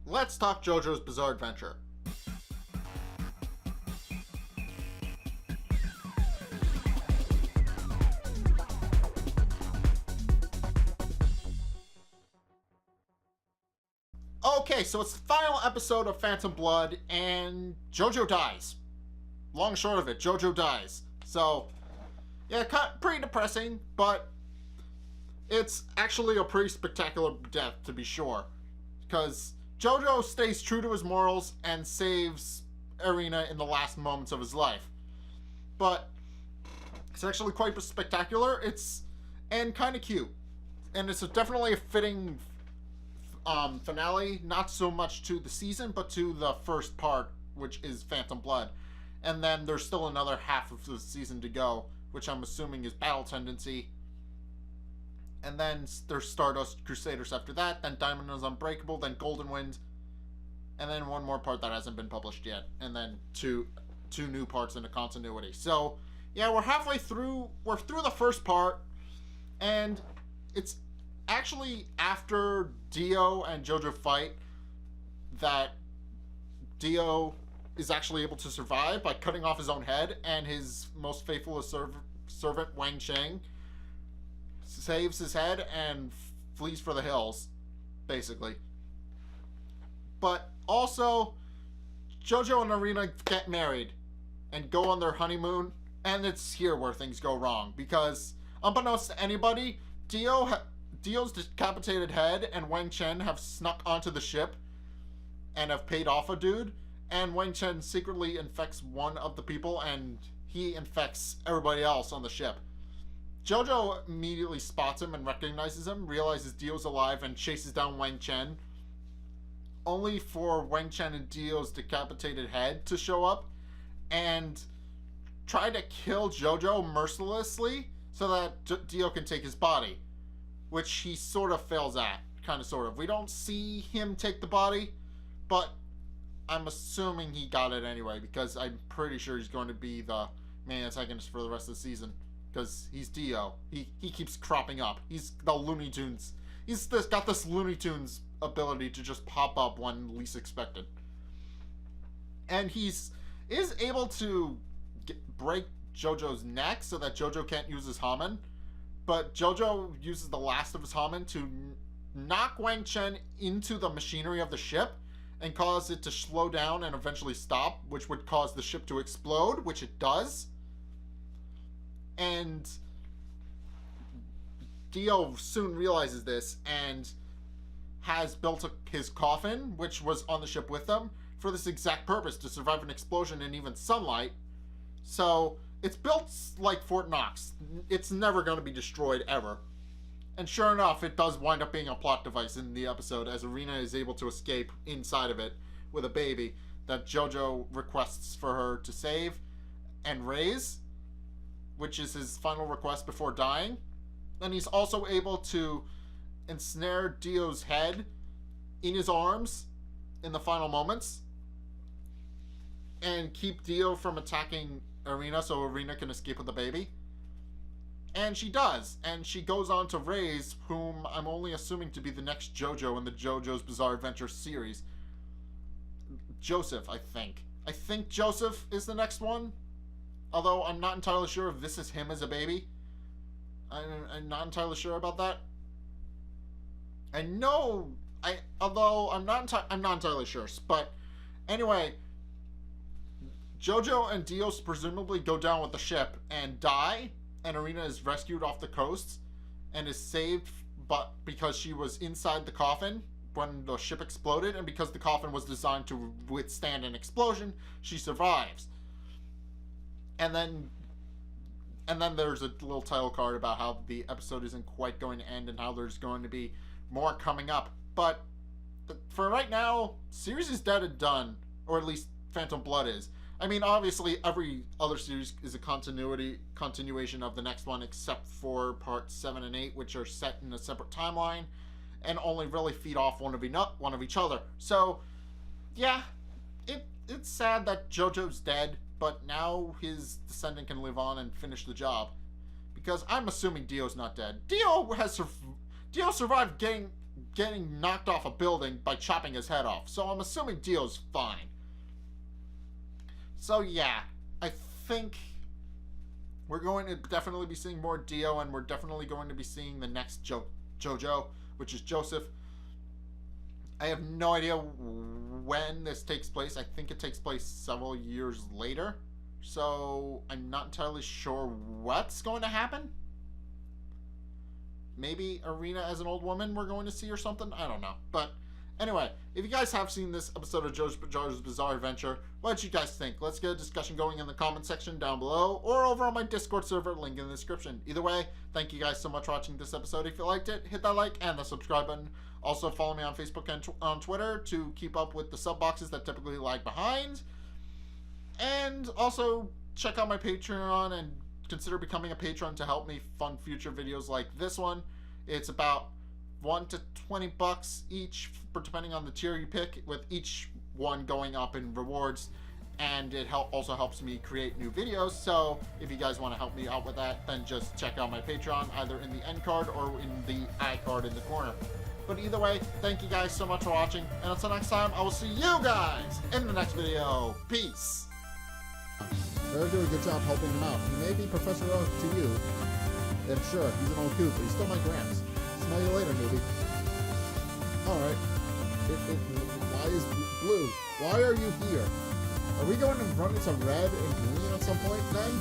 let's talk JoJo's Bizarre Adventure. Okay, so it's the final episode of Phantom Blood, and Jojo dies. Long and short of it, Jojo dies. So, yeah, pretty depressing, but it's actually a pretty spectacular death, to be sure. Because Jojo stays true to his morals and saves Irina in the last moments of his life. But it's actually quite spectacular. And kind of cute. And it's definitely a fitting finale, not so much to the season, but to the first part, which is Phantom Blood. And then there's still another half of the season to go, which I'm assuming is Battle Tendency. And then there's Stardust Crusaders after that, then Diamond is Unbreakable, then Golden Wind, and then one more part that hasn't been published yet, and then two new parts in the continuity. So, yeah, we're halfway through, we're through the first part, and it's actually after Dio and Jojo fight that Dio is actually able to survive by cutting off his own head, and his most faithful servant, Wang Cheng, saves his head and flees for the hills, basically. But also, Jojo and Irina get married and go on their honeymoon, and it's here where things go wrong, because unbeknownst to anybody, Dio's decapitated head and Wang Chen have snuck onto the ship and have paid off a dude, and Wang Chen secretly infects one of the people, and he infects everybody else on the ship. Jojo immediately spots him and recognizes him, realizes Dio's alive, and chases down Wang Chen, only for Wang Chen and Dio's decapitated head to show up and try to kill Jojo mercilessly so that Dio can take his body, which he sort of fails at, kind of sort of. We don't see him take the body, but I'm assuming he got it anyway, because I'm pretty sure he's going to be the main antagonist for the rest of the season, because he's Dio. He keeps cropping up. He's the Looney Tunes. He's got this Looney Tunes ability to just pop up when least expected. And is able to break Jojo's neck so that Jojo can't use his Hamen, but Jojo uses the last of his Hamen to knock Wang Chen into the machinery of the ship and cause it to slow down and eventually stop, which would cause the ship to explode, which it does. And Dio soon realizes this and has built his coffin, which was on the ship with them, for this exact purpose, to survive an explosion in even sunlight. So it's built like Fort Knox. It's never going to be destroyed ever. And sure enough, it does wind up being a plot device in the episode, as Irina is able to escape inside of it with a baby that Jojo requests for her to save and raise, which is his final request before dying. And he's also able to ensnare Dio's head in his arms in the final moments and keep Dio from attacking Irina so Irina can escape with the baby. And she does, and she goes on to raise whom I'm only assuming to be the next Jojo in the JoJo's Bizarre Adventure series. Joseph, I think. I think Joseph is the next one, although I'm not entirely sure if this is him as a baby. I'm not entirely sure about that. Although I'm not entirely sure, but anyway, Jojo and Dio presumably go down with the ship and die, and Irina is rescued off the coast and is saved, but because she was inside the coffin when the ship exploded, and because the coffin was designed to withstand an explosion, she survives. And then there's a little title card about how the episode isn't quite going to end and how there's going to be more coming up. But for right now, series is dead and done, or at least Phantom Blood is. I mean, obviously, every other series is a continuation of the next one, except for parts 7 and 8, which are set in a separate timeline and only really feed off one of each other. So, yeah, it's sad that Jojo's dead, but now his descendant can live on and finish the job. Because I'm assuming Dio's not dead. Dio survived getting getting knocked off a building by chopping his head off. So I'm assuming Dio's fine. So yeah, I think we're going to definitely be seeing more Dio, and we're definitely going to be seeing the next Jojo, which is Joseph. I have no idea when this takes place. I think it takes place several years later. So I'm not entirely sure what's going to happen. Maybe Arena as an old woman we're going to see or something. I don't know. But anyway, if you guys have seen this episode of Jojo's Bizarre Adventure, what did you guys think? Let's get a discussion going in the comment section down below or over on my Discord server, link in the description. Either way, thank you guys so much for watching this episode. If you liked it, hit that like and the subscribe button. Also, follow me on Facebook and on Twitter to keep up with the sub boxes that typically lag behind. And also, check out my Patreon and consider becoming a patron to help me fund future videos like this one. It's about $1 to $20 each, depending on the tier you pick, with each one going up in rewards. And it also helps me create new videos. So if you guys want to help me out with that, then just check out my Patreon, either in the end card or in the iCard in the corner. But either way, thank you guys so much for watching, and until next time, I will see you guys in the next video. Peace! Better do a good job helping him out. He may be Professor Oak to you, and sure, he's an old coot, but he's still my gramps. Smell you later, newbie. Alright. Why is blue? Why are you here? Are we going to run into red and green at some point then?